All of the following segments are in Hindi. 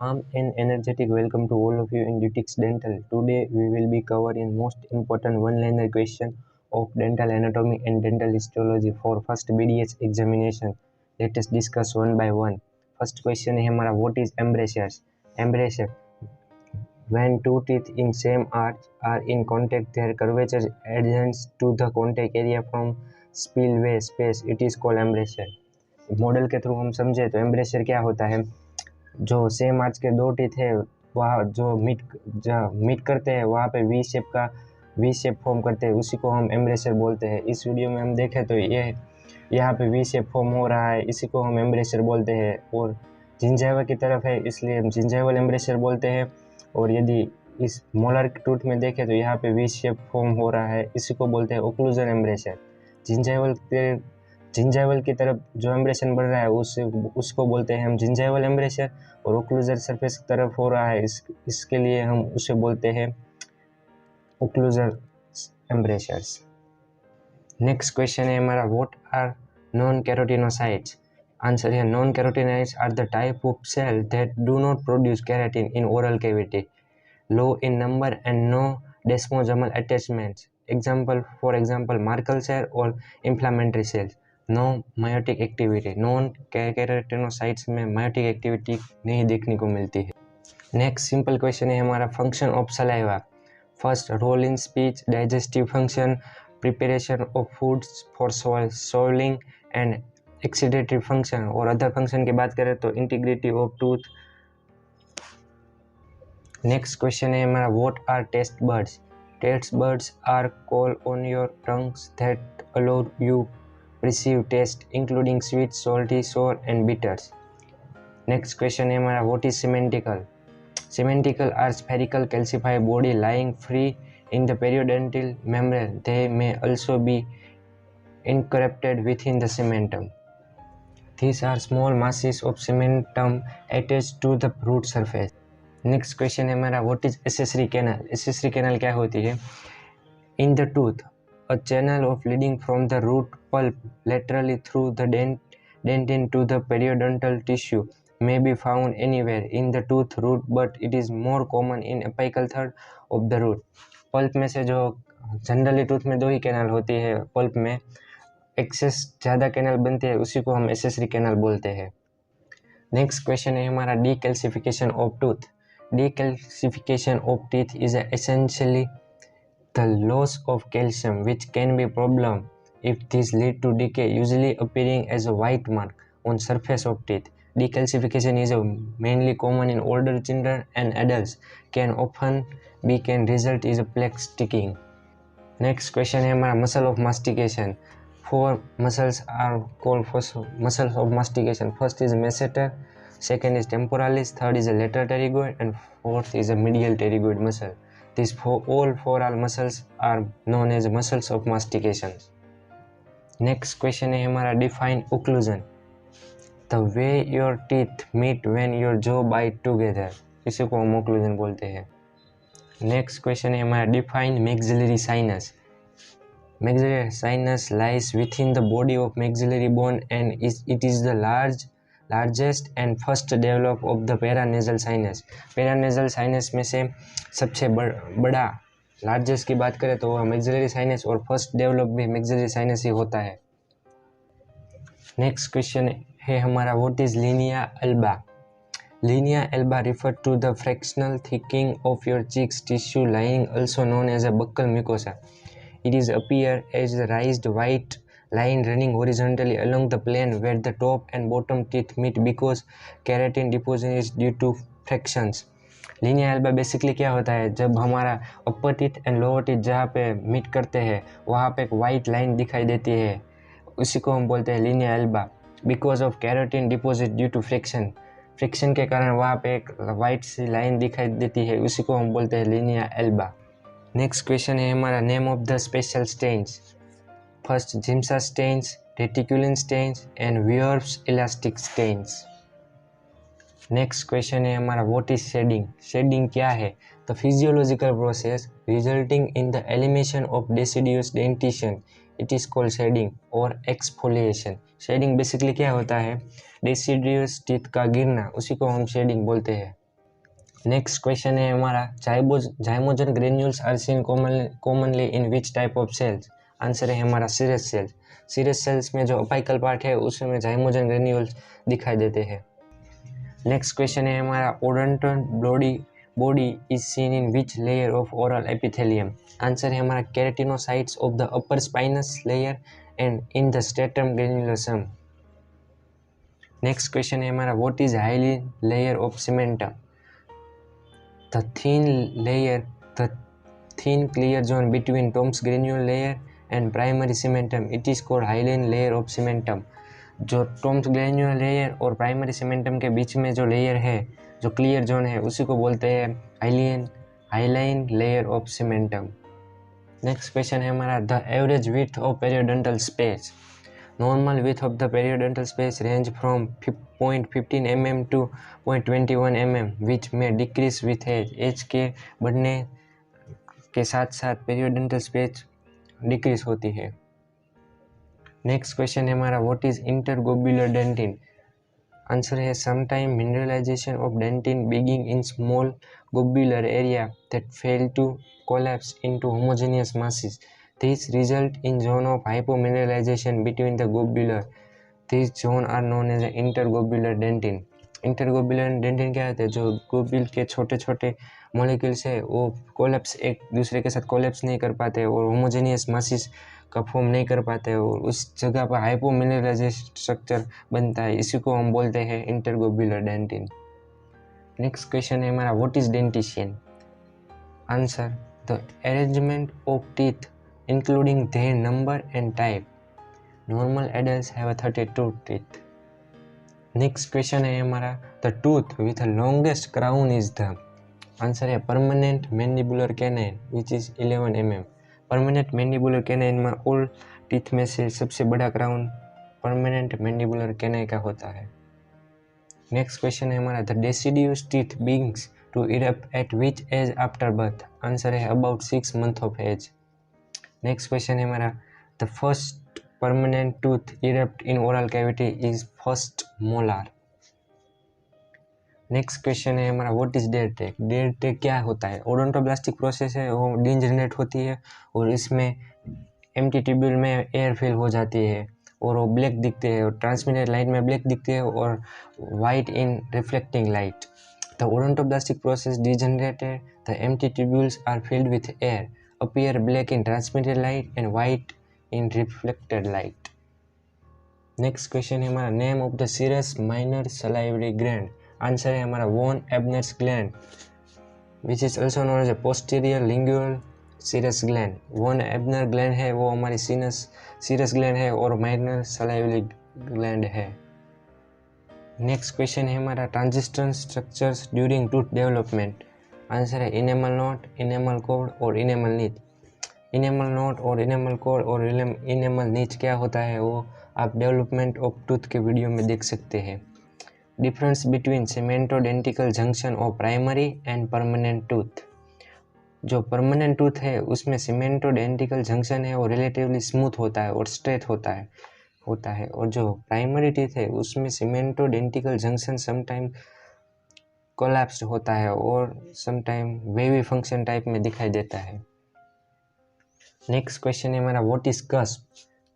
Warm and energetic welcome to all of you in Dutix Dental. Today we will be covering most important one-liner question of dental anatomy and dental histology for first BDH examination. Let us discuss one by one. First question है हमारा what is embrasures? Embrasure. When two teeth in same arch are in contact, their curvature adjoins to the contact area from spillway space. It is called embrasure. Model के थ्रू हम समझे तो एम्ब्रेसर क्या होता है, जो सेम आर्च के दो टीथ है वहाँ जो मीट करते हैं वहाँ पे वी शेप फॉर्म करते हैं, उसी को हम एम्ब्रेसर बोलते हैं। इस वीडियो में हम देखें तो ये यहाँ पे वी शेप फॉर्म हो रहा है, इसी को हम एम्ब्रेसर बोलते हैं। और जिंजाइवा की तरफ है इसलिए हम जिंजाइवल एम्ब्रेसर बोलते हैं। और यदि इस मोलर टूथ में देखें तो यहाँ पे वी शेप फॉर्म हो रहा है, इसी को बोलते हैं ओक्लूजन एम्ब्रेसर। जिंजाइवल की तरफ जो एम्ब्रेशन बढ़ रहा है उसको बोलते हैं हम जिंजाइवल एम्ब्रेसर, और ओक्लूजर सरफेस की तरफ हो रहा है इसके लिए हम उसे बोलते हैं ओक्लूजर एम्ब्रेसर्स। नेक्स्ट क्वेश्चन है हमारा what are non keratinocytes. Answer है non keratinocytes are the type of cell that do not produce keratin in oral cavity, low in number and no desmosomal attachments. For example, Merkel cell or inflammatory cells. No meiotic activity. Non keratinocytes में meiotic activity नहीं देखने को मिलती है। नेक्स्ट सिंपल क्वेश्चन है हमारा function of saliva. First, role in speech, digestive function, preparation of foods for soiling and excretory function. और अदर फंक्शन की बात करें तो integrity of tooth. Next question है हमारा what are taste buds. Taste buds are कॉल on your tongues that allow you receive taste including sweet, salty, sour and bitters. Next question है हमारा what is cementicle. Cementicle are spherical calcified body lying free in the periodontal membrane. They may also be incorporated within the cementum. These are small masses of cementum attached to the root surface. Next question है हमारा what is accessory canal. Accessory canal क्या होती है। In the tooth a channel of leading from the root pulp laterally through the dentin to the periodontal tissue may be found anywhere in the tooth root, but it is more common in apical third of the root. Pulp में से जो जनरली टूथ में दो ही कैनल होती है, पल्प में एक्सेस ज़्यादा कैनल बनते हैं, उसी को हम एसेसरी कैनल बोलते हैं। नेक्स्ट क्वेश्चन है हमारा decalcification of tooth. Decalcification of teeth is essentially the loss of calcium, which can be a problem if this lead to decay, usually appearing as a white mark on surface of teeth. Decalcification is mainly common in older children and adults. Can result is a plaque sticking. Next question है हमारा muscle of mastication. Four muscles are called muscles of mastication. First is masseter, second is temporalis, third is a lateral pterygoid, and fourth is a medial pterygoid muscle. All four muscles are known as muscles of mastication. Next question है हमारा define occlusion. The way your teeth meet when your jaw bite together, इसी को हम occlusion बोलते हैं। Next question है हमारा define maxillary sinus. Maxillary sinus lies within the body of maxillary bone and it is the largest and first develop of the paranasal sinus. Paranasal sinus में से सबसे बड़ा लार्जेस्ट की बात करें तो वह मैक्सिलरी साइनस, और फर्स्ट डेवलप भी मैक्सिलरी साइनस ही होता है। नेक्स्ट क्वेश्चन है हमारा what is linea alba. Linea alba refer to the fractional thickening of your cheeks tissue lining, also known as a buccal mucosa. It is appear as a raised white line running horizontally along the plane where the top and bottom teeth meet because keratin deposition is due to fractions. Linnaea Elba basically क्या होता है, जब हमारा अपर टीथ एंड लोअर टीथ जहाँ पे मीट करते हैं वहाँ पे एक वाइट लाइन दिखाई देती है, उसी को हम बोलते हैं linea alba. Because of keratin deposit due to friction के कारण वहाँ पे एक वाइट सी लाइन दिखाई देती है, उसी को हम बोलते हैं लीनिया एल्बा। नेक्स्ट क्वेश्चन है हमारा name of the special stains. First Giemsa stains, reticulin stains and Weir's elastic stains. Next question है हमारा व्हाट इज शेडिंग। शेडिंग क्या है। The physiological process resulting in the elimination of deciduous dentition, it is called shedding और एक्सफोलिएशन। शेडिंग बेसिकली क्या होता है, डेसिडियस टीथ का गिरना, उसी को हम शेडिंग बोलते हैं। नेक्स्ट क्वेश्चन है हमारा, zymogen granules are seen commonly in which type of cells? Answer है हमारा सीरस सेल्स। सीरस सेल्स में जो अपाइकल पार्ट है उसमें जाइमोजन ग्रेन्यूल्स दिखाई देते हैं। नेक्स्ट क्वेश्चन है हमारा, Odland body is seen in which layer of oral epithelium? Answer है हमारा keratinocytes of the upper spinous layer and in the stratum granulosum. Next question है हमारा, what is hyaline layer of cementum? The thin clear zone between Tom's granule layer and primary cementum, it is called hyaline layer of cementum। जो टॉम्स ग्रेन्यूल लेयर और प्राइमरी सीमेंटम के बीच में जो लेयर है, जो क्लियर जोन है, उसी को बोलते हैं hyaline layer of cementum. Next question है हमारा, the average width of periodontal space. Normal width of the periodontal space range from 0.15 mm to 0.21 mm, which may decrease with age। Age के बढ़ने के साथ साथ पेरियोडोंटल स्पेस डिक्रीज होती है। नेक्स्ट क्वेश्चन है हमारा, what is interglobular dentin? Answer है sometime mineralization of dentin beginning in small globular area that fail to collapse into homogeneous masses। These result in zone of hypomineralization between the globular। These zone are known as interglobular dentin। Interglobular dentin क्या होता है? जो ग्लोब्यूल के छोटे छोटे मॉलिक्यूल्स है वो कोलैप्स एक दूसरे के साथ कोलैप्स नहीं कर पाते और होमोजेनियस मासिस का फॉर्म नहीं कर पाते और उस जगह पर हाइपोमिनरलाइजेशन स्ट्रक्चर बनता है, इसी को हम बोलते हैं इंटरग्लोब्युलर डेंटिन। नेक्स्ट क्वेश्चन है हमारा, what is dentition? Answer, the arrangement of teeth including their number and type। Normal adults have 32 teeth। Next question है हमारा, the tooth with the longest crown is the। Answer है permanent mandibular canine which is 11 mm। permanent mandibular canine में all teeth में से सबसे बड़ा क्राउन permanent mandibular canine का होता है। Next question है हमारा, the deciduous teeth begins to erupt at which age after birth? Answer है about 6 months of age। Next question है हमारा, the first permanent tooth erupt in oral cavity is first molar. Next question है हमारा, what is dead tract? Dead tract क्या होता है? ओडोंटोब्लास्टिक प्रोसेस है, वो डीजनरेट होती है और इसमें एम्प्टी ट्यूब्यूल में एयर फिल हो जाती है और वो ब्लैक दिखते हैं और ट्रांसमिटेड लाइट में ब्लैक दिखते हैं और white in reflecting light. The odontoblastic process degenerated, the empty tubules are filled with air, appear black in transmitted light and white in reflected light। Next question है हमारा, name of the serous minor salivary gland. Answer है हमारा von Ebner's gland which is also known as a posterior lingual serous gland. Von Ebner gland है वो हमारी सीरस ग्लैंड है और माइनर सलाइवरी ग्लैंड है। नेक्स्ट क्वेश्चन है हमारा, transition structures during tooth development. Answer है इनेमल नोट, इनेमल कोड और इनेमल नीच। इनेमल नोट और इनेमल कोड और इनेमल नीच क्या होता है वो आप डेवलपमेंट ऑफ टूथ के वीडियो में देख सकते हैं। Difference between cementodentinal junction of primary and permanent tooth. जो परमानेंट टूथ है उसमें सीमेंटोडेंटिकल जंक्शन है वो रिलेटिवली स्मूथ होता है और स्ट्रेट होता है और जो प्राइमरी टीथ है उसमें सीमेंटोडेंटिकल जंक्शन समटाइम कोलैप्स्ड होता है और समटाइम वेवी फंक्शन टाइप में दिखाई देता है। नेक्स्ट क्वेश्चन है हमारा, what is cusp?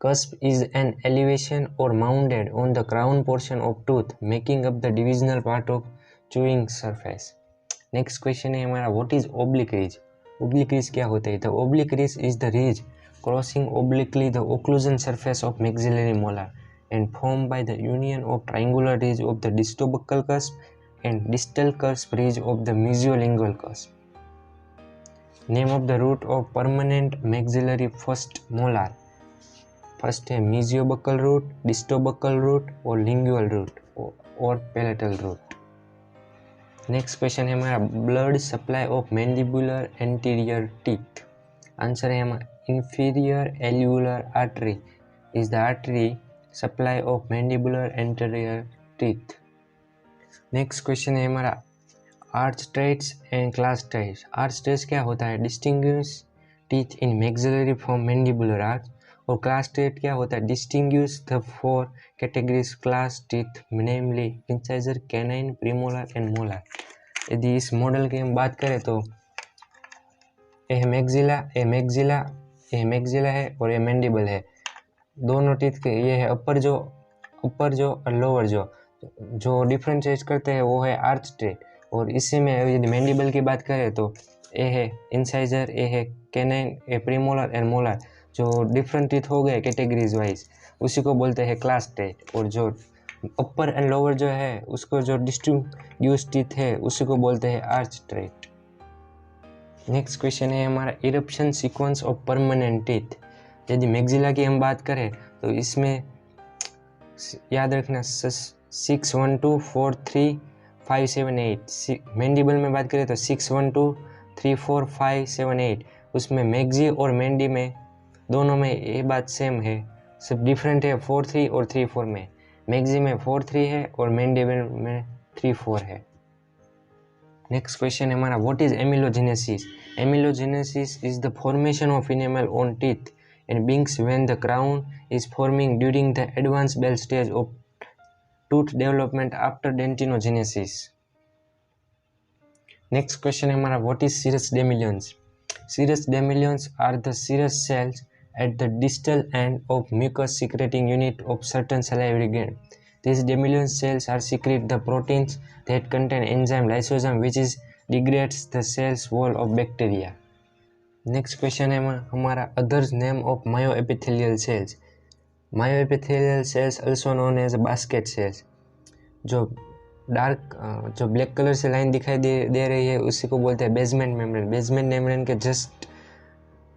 Cusp is an elevation or mounted on the crown portion of tooth making up the divisional part of chewing surface. Next question है हमारा, what is oblique ridge? Oblique ridge क्या होता है? The oblique ridge is the ridge crossing obliquely the occlusion surface of maxillary molar and formed by the union of triangular ridge of the distobuccal cusp and distal cusp ridge of the mesiolingual cusp। Name of the root of permanent maxillary first molar। First है mesiobuccal root, distobuccal root और lingual root और palatal root। नेक्स्ट क्वेश्चन है हमारा, blood supply of mandibular anterior teeth. Answer है हमारा inferior alveolar artery is the artery supply of mandibular anterior teeth। Next question है हमारा, arch traits and class traits। arch traits क्या होता है? distinguish teeth in maxillary from mandibular arch और class trait क्या होता है? distinguish the four categories class teeth namely incisor, canine, premolar and molar। यदि इस मॉडल की हम बात करें तो ये मैक्सिला, ये मैक्सिला, ये मैक्सिला है और ये मैंडिबल है। दोनों टीथ के ये है अपर जो और लोअर जो डिफ्रेंशिएट करते हैं वो है आर्च ट्रे। और इसी में यदि मैंडिबल की बात करें तो ये है इंसाइजर, ये है कैनाइन, ये प्रीमोलर एंड मोलर। जो डिफरेंट टीथ हो गए कैटेगरीज वाइज उसी को बोलते हैं क्लास टेथ। और जो अपर एंड लोअर जो है उसको जो डिस्टिंग्विश टीथ है उसी को बोलते हैं आर्च ट्रेट। नेक्स्ट क्वेश्चन है हमारा eruption sequence of permanent teeth. यदि मैक्सिला की हम बात करें तो इसमें याद रखना 6 1 2 4 3 5 7 8। मैंडिबल में बात करें तो 6 1 2 3 4 5 7 8। उसमें मैक्सी और मैंडी में दोनों में ये बात सेम है, सब डिफरेंट है 4 3 और 3 4 में। मैक्सी में 4 3 है और मैंडिबल में 3 4 है। नेक्स्ट क्वेश्चन है हमारा what is amelogenesis. Amelogenesis is the formation of enamel on teeth and begins when the crown is forming during the advanced bell stage of tooth development after dentinogenesis. Next question है हमारा what is serous ganglions. Serous ganglions are the serous cells at the distal end of mucus secreting unit of certain salivary gland. These ganglion cells are secrete the proteins that contain enzyme lysozyme which is degrades the cell's wall of bacteria. Next question है हमारा others name of myoepithelial cells. Myoepithelial cells also known as basket cells. जो ब्लैक कलर से लाइन दिखाई दे रही है उसी को बोलते हैं बेसमेंट मेम्ब्रेन। बेसमेंट मेम्ब्रेन के जस्ट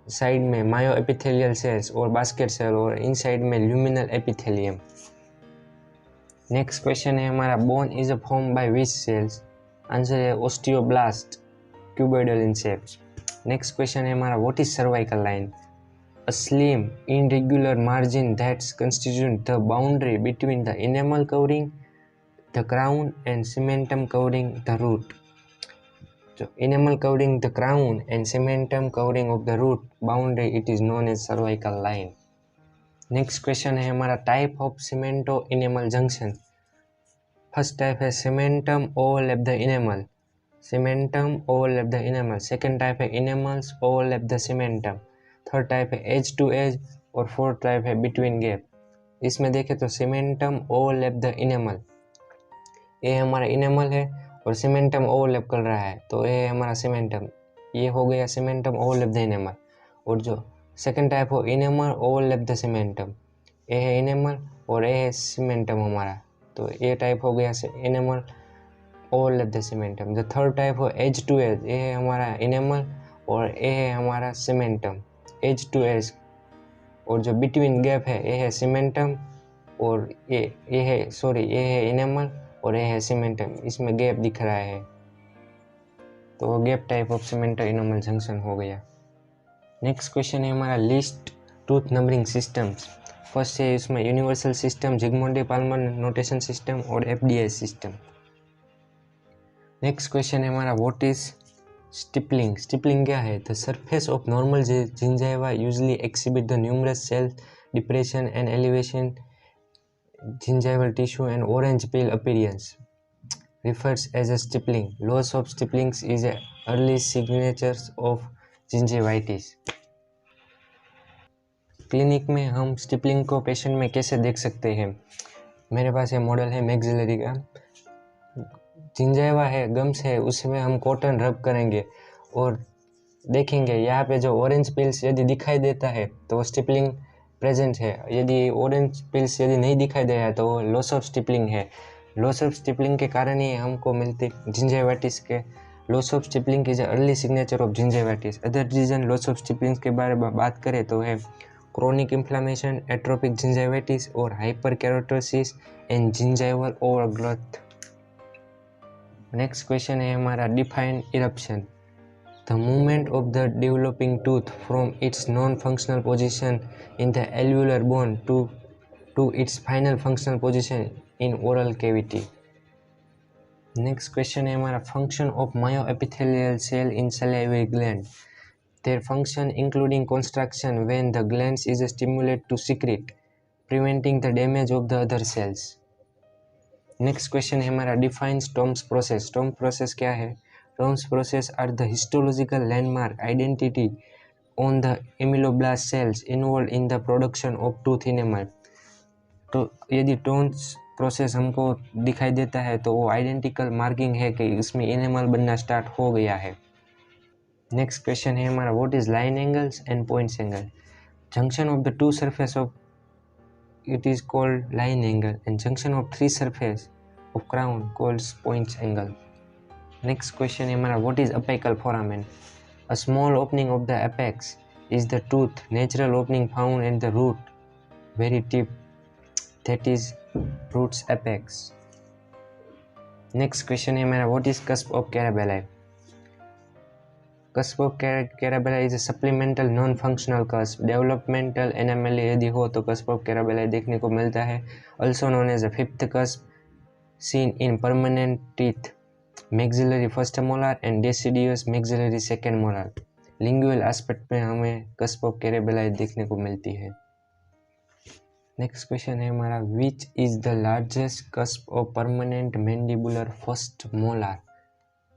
साइड में मायोएपिथेलियल सेल्स और बास्केट सेल और इन साइड में ल्यूमिनल एपिथेलियम। नेक्स्ट क्वेश्चन है हमारा bone is a form by which cells. Answer है osteoblast, cuboidal in shapes. Next question है हमारा what is cervical line. A slim irregular margin that's constitute the boundary between the enamel covering the crown and cementum covering the root. जो enamel covering the crown and cementum covering of the root boundary it is known as cervical line. Next question है हमारा type of cementoenamel junction. First type है cementum overlap the enamel, cementum overlap the enamel. Second type है enamels overlap the cementum. Third type है एज टू एज और फोर्थ टाइप है बिटवीन गैप। इसमें देखें तो सीमेंटम ओवरलैप द इनेमल, ये हमारा इनेमल है और सीमेंटम ओवरलैप कर रहा है तो ये हमारा सीमेंटम, ये हो गया सीमेंटम ओवरलैप द इनेमल। और जो सेकेंड टाइप हो इनेमल ओवरलैप द सीमेंटम, ये है इनेमल और ये है सीमेंटम हमारा, तो ये टाइप हो गया enamel overlap the cementum. The third type हो एज टू एज, ये है हमारा इनेमल और ये है हमारा सीमेंटम एज टू एज। और जो बिटवीन गैप है ये है सीमेंटम और ये है इनेमल और ये है सीमेंटम, इसमें गैप दिख रहा है तो gap type of cementum enamel junction हो गया। नेक्स्ट क्वेश्चन है हमारा list tooth numbering systems. First है इसमें universal system, Zsigmondy Palmer notation system और एफडीआई सिस्टम। नेक्स्ट क्वेश्चन है हमारा व्हाट इज स्टिपलिंग। स्टिपलिंग क्या है। The surface of normal gingiva usually exhibit the numerous cell depression and elevation gingival tissue and orange peel appearance refers as a stippling. Loss of stipplings is a early signatures of gingivitis. Clinic में हम स्टिपलिंग को पेशेंट में कैसे देख सकते हैं। मेरे पास ये मॉडल है मैक्सिलरी का। जिंजाइवा है, गम्स है, उसमें हम कॉटन रब करेंगे और देखेंगे यहाँ पे जो ऑरेंज पिल्स यदि दिखाई देता है तो स्टिपलिंग प्रेजेंट है। यदि ऑरेंज पिल्स यदि नहीं दिखाई दे रहा है तो लॉस ऑफ स्टिपलिंग है। लॉस ऑफ स्टिपलिंग के कारण ही हमको मिलती जिंजाइवाइटिस के। Loss of stippling is early signature of gingivitis. Other reason loss of stippling के बारे में बात करें तो है क्रोनिक इन्फ्लामेशन, एट्रोपिक जिंजाइवाइटिस और hyperkeratosis and gingival overgrowth. Next question है हमारा define eruption. The movement of the developing tooth from its non-functional position in the alveolar bone to its final functional position in oral cavity. Next question है हमारा function of myoepithelial cell in salivary gland. Their function including construction when the glands is stimulated to secrete, preventing the damage of the other cells. Next question है हमारा define Tomes process. Tomes process क्या है? Tomes process are the histological landmark identity on the ameloblast cells involve in the production of tooth enamel. तो यदि टोन्स प्रोसेस हमको दिखाई देता है तो वो आइडेंटिकल मार्किंग है कि इसमें इनेमल बनना स्टार्ट हो गया है। नेक्स्ट क्वेश्चन है हमारा what is line angles and points angle. Junction of the two surface of it is called line angle and junction of three surface of crown called points angle. Next question है हमारा what is apical foramen? A small opening of the apex is the tooth natural opening found in the root very tip, that is root's apex. Next question है हमारा what is cusp of cerebelli? Cusp of cerebelli is a supplemental non-functional cusp. Developmental anomaly यदि हो तो cusp of cerebelli देखने को मिलता है. Also known as a fifth cusp, seen in permanent teeth, maxillary first molar and deciduous maxillary second molar. Lingual aspect में हमें cusp of cerebelli देखने को मिलती है. Next question है हमारा which is the largest cusp of permanent mandibular first molar?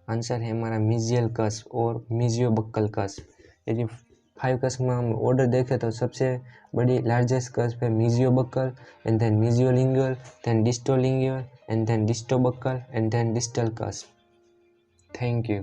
Answer है हमारा मिजियल कस्प और मिजियोबक्कल कस्प। यदि 5 कस्प में हम ऑर्डर देखें तो सबसे बड़ी लार्जेस्ट कस्प है mesiobuccal and then mesiolingual, then distolingual and then distobuccal and then distal cusp. Thank you.